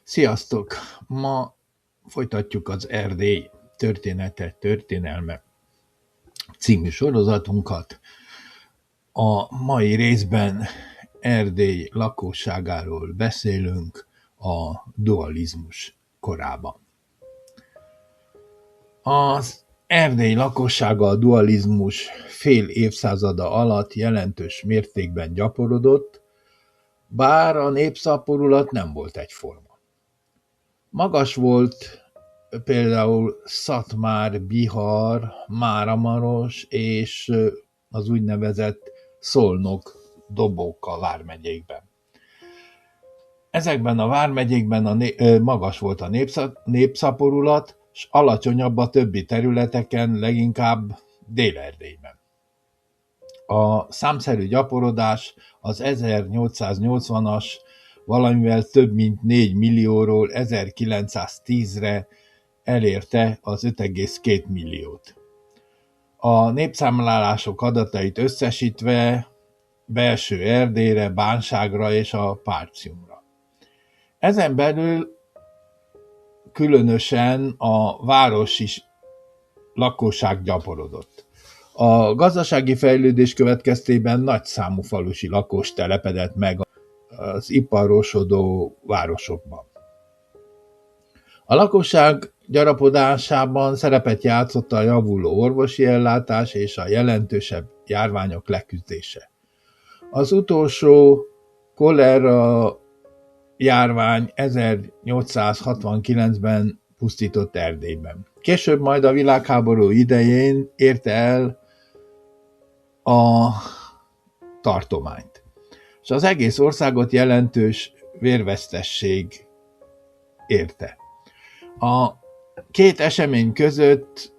Sziasztok! Ma folytatjuk az Erdély története, történelme című sorozatunkat. A mai részben Erdély lakosságáról beszélünk a dualizmus korában. Az Erdély lakossága a dualizmus fél évszázada alatt jelentős mértékben gyaporodott, bár a népszaporulat nem volt egyforma. Magas volt például Szatmár, Bihar, Máramaros és az úgynevezett Szolnok, Dobóka vármegyékben. Ezekben a vármegyékben magas volt a népszaporulat, és alacsonyabb a többi területeken, leginkább Dél-Erdélyben. A számszerű gyaporodás az 1880-as valamivel több mint 4 millióról 1910-re elérte az 5,2 milliót. A népszámlálások adatait összesítve Belső Erdélyre, Bánságra és a Partiumra. Ezen belül különösen a városi lakosság gyaporodott. A gazdasági fejlődés következtében nagyszámú falusi lakos telepedett meg az iparosodó városokban. A lakosság gyarapodásában szerepet játszott a javuló orvosi ellátás és a jelentősebb járványok leküzdése. Az utolsó kolera járvány 1869-ben pusztított Erdélyben. Később majd a világháború idején érte el a tartományt, és az egész országot jelentős vérvesztesség érte. A két esemény között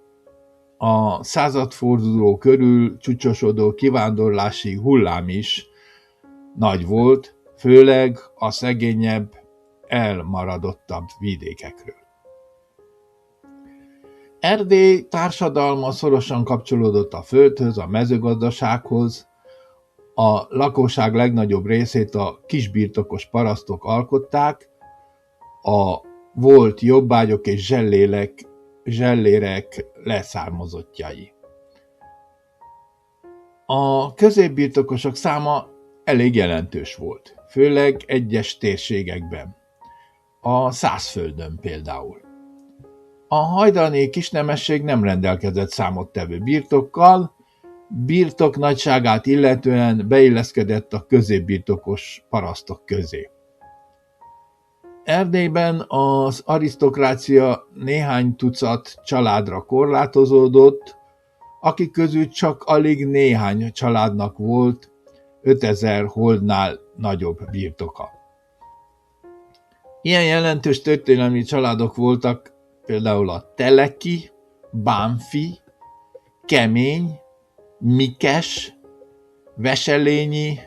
a századforduló körül csúcsosodó kivándorlási hullám is nagy volt, főleg a szegényebb, elmaradottabb vidékekről. Erdély társadalma szorosan kapcsolódott a földhöz, a mezőgazdasághoz, a lakosság legnagyobb részét a kisbirtokos parasztok alkották, a volt jobbágyok és zsellérek leszármazottjai. A középbirtokosok száma elég jelentős volt, főleg egyes térségekben, a Szászföldön például. A hajdani kisnemesség nem rendelkezett számottevő birtokkal, birtok nagyságát illetően beilleszkedett a középbirtokos parasztok közé. Erdélyben az arisztokrácia néhány tucat családra korlátozódott, akik közül csak alig néhány családnak volt 5000 holdnál nagyobb birtoka. Ilyen jelentős történelmi családok voltak például a Teleki, Bánfi, Kemény, Mikes, Veselényi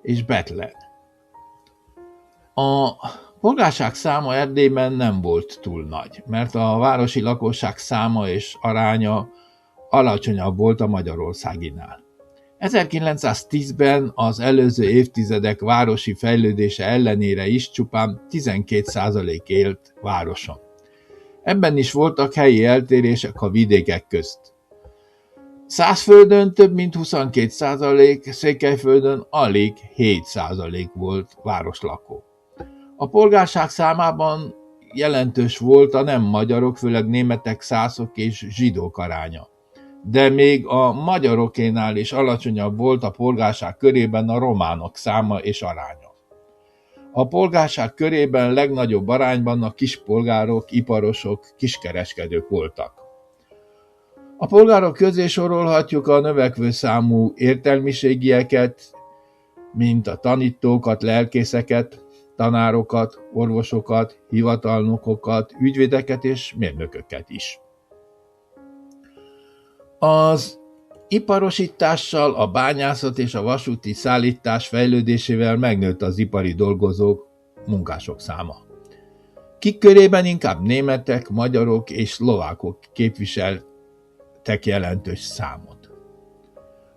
és Betlen. A polgárság száma Erdélyben nem volt túl nagy, mert a városi lakosság száma és aránya alacsonyabb volt a magyarországinál. 1910-ben az előző évtizedek városi fejlődése ellenére is csupán 12% élt városon. Ebben is voltak helyi eltérések a vidékek közt. Szászföldön több mint 22%, Székelyföldön alig 7% volt városlakó. A polgárság számában jelentős volt a nem magyarok, főleg németek, szászok és zsidók aránya. De még a magyarokénál is alacsonyabb volt a polgárság körében a románok száma és aránya. A polgárság körében legnagyobb arányban a kispolgárok, iparosok, kiskereskedők voltak. A polgárok közé sorolhatjuk a növekvő számú értelmiségieket, mint a tanítókat, lelkészeket, tanárokat, orvosokat, hivatalnokokat, ügyvédeket és mérnököket is. Az iparosítással, a bányászat és a vasúti szállítás fejlődésével megnőtt az ipari dolgozók, munkások száma. Kik körében inkább németek, magyarok és szlovákok képviseltek jelentős számot.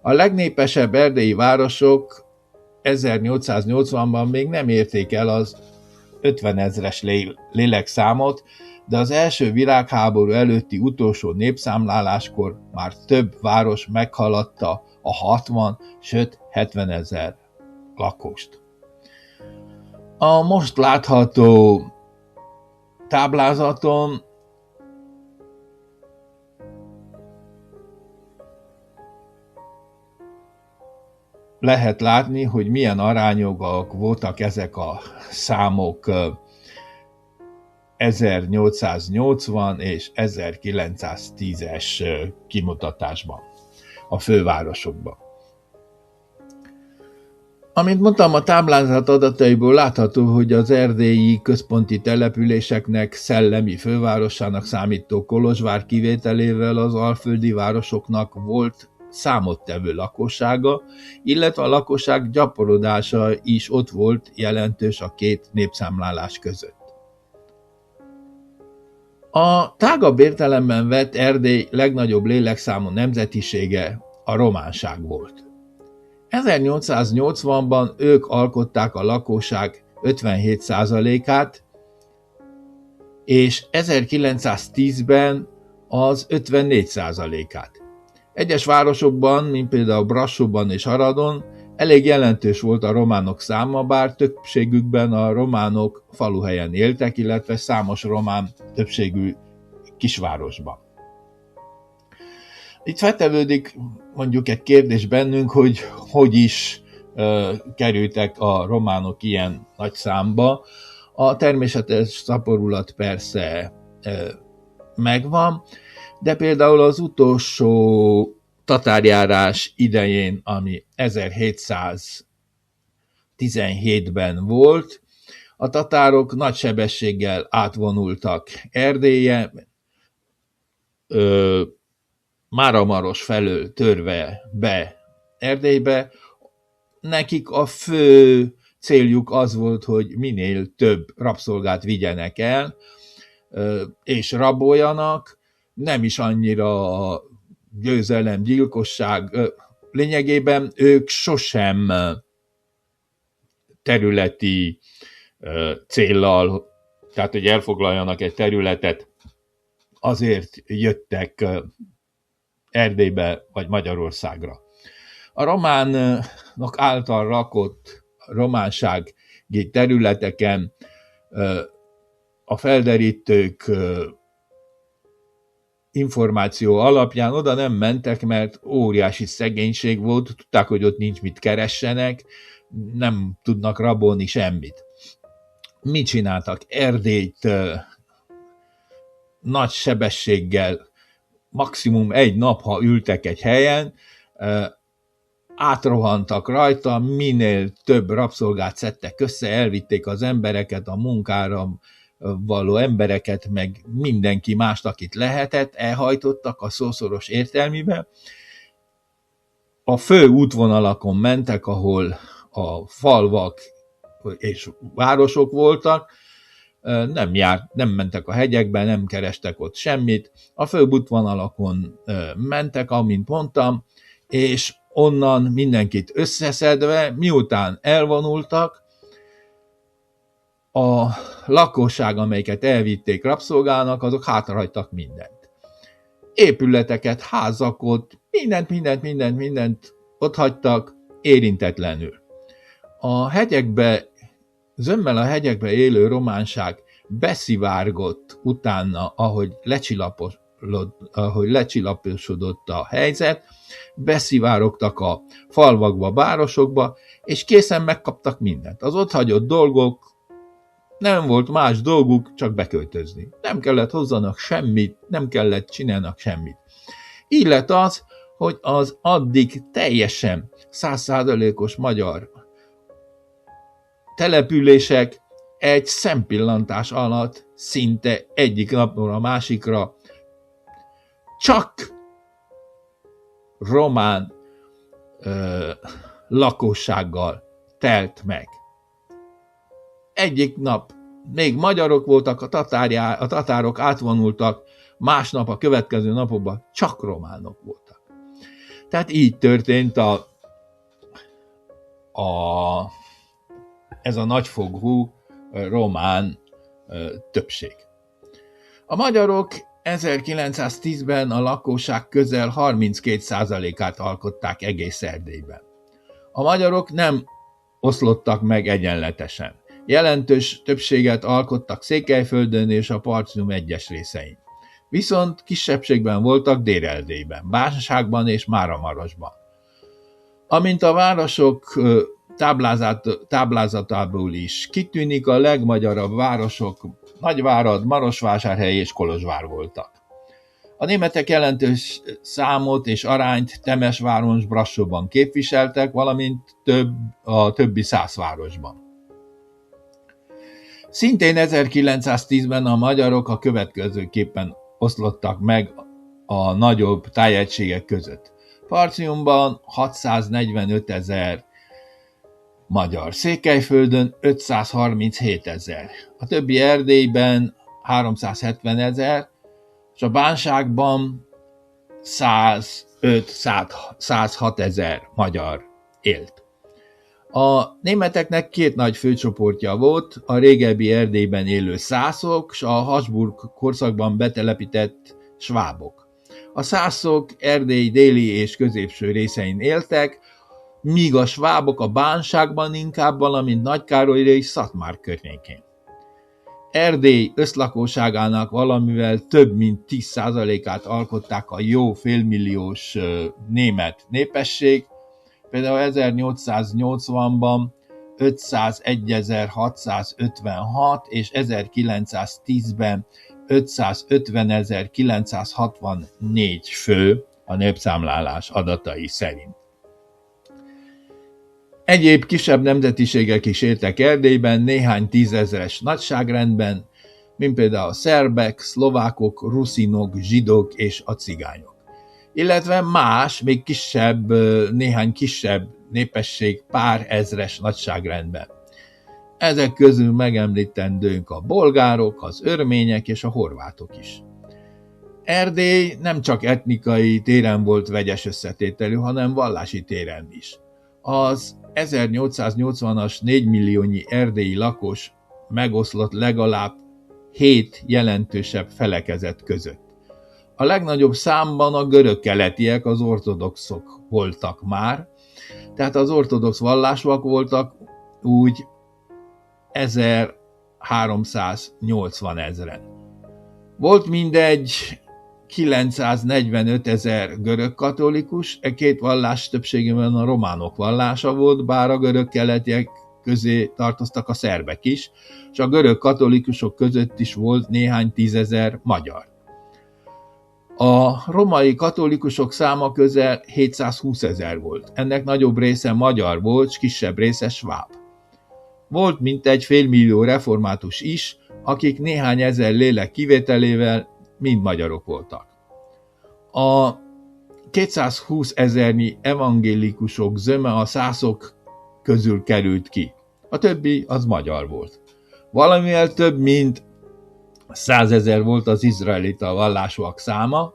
A legnépesebb erdélyi városok 1880-ban még nem érték el az 50 ezres lélekszámot, de az első világháború előtti utolsó népszámláláskor már több város meghaladta a 60, sőt 70 ezer lakost. A most látható táblázaton lehet látni, hogy milyen arányok voltak ezek a számok 1880 és 1910-es kimutatásban, a fővárosokban. Amint mondtam, a táblázat adataiból látható, hogy az erdélyi központi településeknek szellemi fővárosának számító Kolozsvár kivételével az alföldi városoknak volt számottevő lakossága, illetve a lakosság gyaporodása is ott volt jelentős a két népszámlálás között. A tágabb értelemben vett Erdély legnagyobb lélekszámú nemzetisége a románság volt. 1880-ban ők alkották a lakosság 57%-át, és 1910-ben az 54%-át. Egyes városokban, mint például Brassóban és Aradon, elég jelentős volt a románok száma, bár többségükben a románok faluhelyen éltek, illetve számos román többségű kisvárosban. Itt feltevődik mondjuk egy kérdés bennünk, hogy is kerültek a románok ilyen nagy számba. A természetes szaporulat persze megvan, de például az utolsó tatárjárás idején, ami 1717-ben volt, a tatárok nagy sebességgel átvonultak Erdélye, Máramaros felől törve be Erdélybe. Nekik a fő céljuk az volt, hogy minél több rabszolgát vigyenek el, és raboljanak, nem is annyira a győzelem, gyilkosság. Lényegében ők sosem területi céllal, tehát hogy elfoglaljanak egy területet, azért jöttek Erdélybe vagy Magyarországra. A románok által rakott románsági területeken a felderítők információ alapján oda nem mentek, mert óriási szegénység volt, tudták, hogy ott nincs mit keressenek, nem tudnak rabolni semmit. Mit csináltak? Erdélyt nagy sebességgel, maximum egy nap, ha ültek egy helyen, átrohantak rajta, minél több rabszolgát szedtek össze, elvitték az embereket, a munkára való embereket, meg mindenki mást, akit lehetett, elhajtottak a szószoros értelmibe. A fő útvonalakon mentek, ahol a falvak és városok voltak, nem mentek a hegyekbe, nem kerestek ott semmit, a főbb útvonalakon mentek, amint mondtam, és onnan mindenkit összeszedve, miután elvonultak, a lakosság, amelyiket elvitték rabszolgának, azok hátrahagytak mindent. Épületeket, házakot, mindent ott hagytak érintetlenül. A hegyekbe, zömmel a hegyekbe élő románság beszivárgott utána, ahogy lecsillaposodott a helyzet, beszivárogtak a falvakba, városokba, és készen megkaptak mindent. Az ott hagyott dolgok, nem volt más dolguk, csak beköltözni. Nem kellett hozzanak semmit, nem kellett csinálnak semmit. Így lett az, hogy az addig teljesen 100%-os magyar települések egy szempillantás alatt szinte egyik napról a másikra csak román lakossággal telt meg. Egyik nap még magyarok voltak, a tatárok átvonultak, másnap a következő napokban csak románok voltak. Tehát így történt ez a nagyfogú román többség. A magyarok 1910-ben a lakosság közel 32%-át alkották egész Erdélyben. A magyarok nem oszlottak meg egyenletesen. Jelentős többséget alkottak Székelyföldön és a Partium egyes részein. Viszont kisebbségben voltak Dél-Erdélyben, Bánságban és Máramarosban. Amint a városok táblázatából is kitűnik, a legmagyarabb városok Nagyvárad, Marosvásárhely és Kolozsvár voltak. A németek jelentős számot és arányt Temesváron, Brassóban képviseltek, valamint a többi 100 városban. Szintén 1910-ben a magyarok a következőképpen oszlottak meg a nagyobb tájegységek között. Partiumban 645 000 magyar, Székelyföldön 537 000, a többi Erdélyben 370 000, és a Bánságban 105-106 000 magyar élt. A németeknek két nagy főcsoportja volt, a régebbi Erdélyben élő szászok és a Habsburg korszakban betelepített svábok. A szászok Erdély déli és középső részein éltek, míg a svábok a Bánságban inkább, valamint Nagykárolyra és Szatmár környékén. Erdély összlakóságának valamivel több mint 10%-át alkották a jó félmilliós német népesség, például 1880-ban 501.656 és 1910-ben 550.964 fő a népszámlálás adatai szerint. Egyéb kisebb nemzetiségek is éltek Erdélyben néhány tízezres nagyságrendben, mint például a szerbek, szlovákok, ruszinok, zsidók és a cigányok. Illetve más, még kisebb, néhány kisebb népesség pár ezres nagyságrendben. Ezek közül megemlítendőnk a bolgárok, az örmények és a horvátok is. Erdély nem csak etnikai téren volt vegyes összetételű, hanem vallási téren is. Az 1880-as 4 milliónyi erdélyi lakos megoszlott legalább 7 jelentősebb felekezet között. A legnagyobb számban a görög-keletiek, az ortodoxok voltak már, tehát az ortodox vallásúak voltak úgy 1380 000. Volt mindegy 945 000 görög katolikus, két vallás többségében a románok vallása volt, bár a görög-keletiek közé tartoztak a szerbek is, és a görög katolikusok között is volt néhány tízezer magyar. A romai katolikusok száma közel 720 000 volt. Ennek nagyobb része magyar volt, és kisebb része sváb. Volt mintegy félmillió református is, akik néhány ezer lélek kivételével mind magyarok voltak. A 220 000-nyi evangélikusok zöme a szászok közül került ki. A többi az magyar volt. Valamivel több mint 100 000 volt az izraelita vallásúak száma,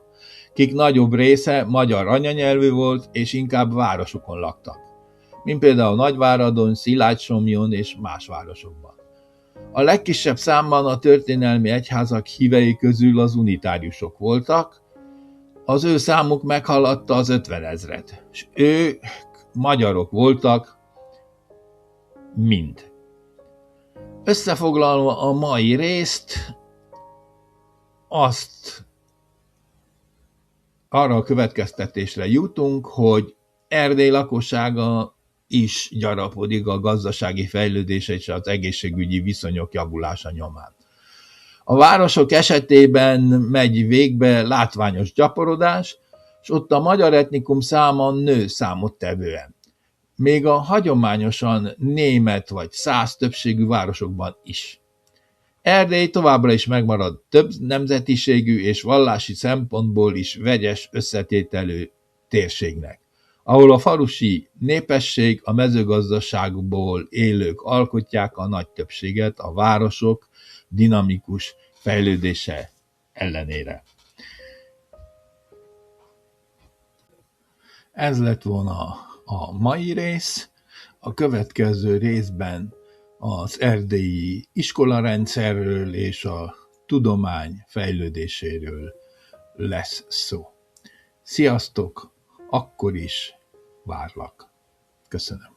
kik nagyobb része magyar anyanyelvű volt, és inkább városokon laktak, mint például Nagyváradon, Szilágysomlyón és más városokban. A legkisebb számban a történelmi egyházak hívei közül az unitáriusok voltak, az ő számuk meghaladta az 50 000, és ők magyarok voltak mind. Összefoglalva a mai részt, arra a következtetésre jutunk, hogy Erdély lakossága is gyarapodik a gazdasági fejlődés és az egészségügyi viszonyok javulása nyomán. A városok esetében megy végbe látványos gyaporodás, és ott a magyar etnikum száma nő számottevően. Még a hagyományosan német vagy szász többségű városokban is. Erdély továbbra is megmarad több nemzetiségű és vallási szempontból is vegyes összetételű térségnek, ahol a falusi népesség, a mezőgazdaságból élők alkotják a nagy többséget a városok dinamikus fejlődése ellenére. Ez lett volna a mai rész. A következő részben az erdélyi iskolarendszerről és a tudomány fejlődéséről lesz szó. Sziasztok, akkor is várlak. Köszönöm.